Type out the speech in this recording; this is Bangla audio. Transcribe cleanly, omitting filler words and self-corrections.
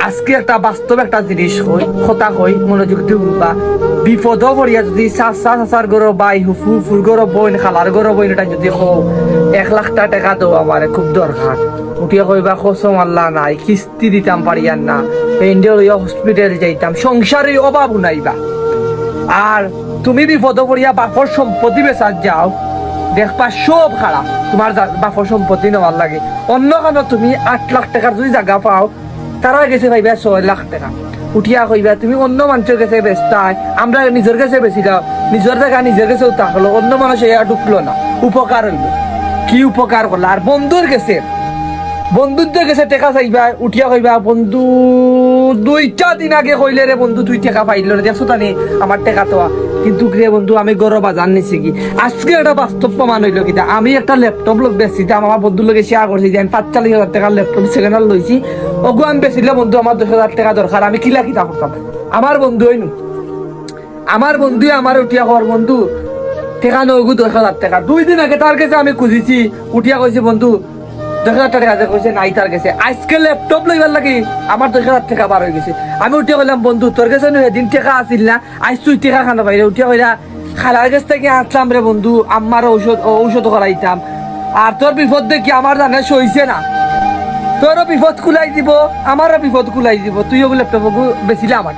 আজকে একটা বাস্তব একটা জিনিস হই কথা কই মনোযোগ দিয়ে শুনবা। বিপদ পড়িয়া যদি চাচার গরো বাই ফুর গরো বইন খালার গরো বইন এটা যদি হও 1,00,000 টাকা দাও আমার খুব দরকার। উঠিয়া কইবা কসম আল্লাহ নাই কিস্তি দিতাম পারিয়ান না, পেন্ডেল হসপিটাল যাইতাম, সংসারে অভাব উনাইবা। আর তুমি বিপদ পড়িয়া বাপর সম্পত্তি বেচার যাও, দেখবা সব খারাপ। তোমার বাপর সম্পত্তি নেওয়ার লাগে অন্য কেন তুমি 8,00,000 টাকার যদি জায়গা পাও, তারা গেছে ভাইবা 6,00,000 টাকা। উঠিয়া কইবা তুমি অন্য মানুষের কাছে বেচতাই, আমরা নিজের কাছে বেশি দাও, নিজের জায়গা নিজের কাছেও থাকলো, অন্য মানুষ এয়া ঢুকলো না, উপকার হইল। কি উপকার করলো? আর বন্ধুর কাছে বন্ধুদের কাছে টাকা চাইবা, উঠিয়া কইবা বন্ধু 2টা দিন আগে কইলে রে বন্ধু তুই টাকা পাইল রে, দেখছো তানি আমার টাকা তো। কিন্তু রে বন্ধু আমি গরো বাজার নিছি কি, আজকে একটা বাস্তব প্রমাণ হইলো কিনা। আমি একটা ল্যাপটপ লোক বেচছি, আমার বন্ধুর লোকে শেয়ার করছি যে আমি 45,000 টাকার ল্যাপটপ সেকেন্ড হ্যান্ড লইছি। ওগু আমি বেচিলে বন্ধু আমার 10,000 টাকা দরকার, আমি কিলা কিতা করতাম। আমার বন্ধু হইনু, আমার বন্ধু আমার উঠিয়া কর বন্ধু টাকা নগু 10,000 টাকা। 2 দিন আগে তার কাছে আমি খুঁজিছি, উঠিয়া কইছি বন্ধু 10,000 টাকা কইছে নাই তার কাছে। আজকে ল্যাপটপ লইবার লাগি আমার 10,000 টাকা বার হয়ে গেছে। আমি উঠিয়া কইলাম বন্ধু তোর কাছে সেদিন টাকা আসিল না, আজ তুই টাকা খানা পাইলে। উঠিয়া কইলা খালার কাছ থেকে আসলাম রে বন্ধু, আমার ঔষধ করাইতাম। আর তোর বিপদ দেখি আমার জানে সইছে না, তোরও বিপদ কুলাই দিব, আমারও বিপদ কুলাই দিব। তুইও ল্যাপটপ বেচিলে আমার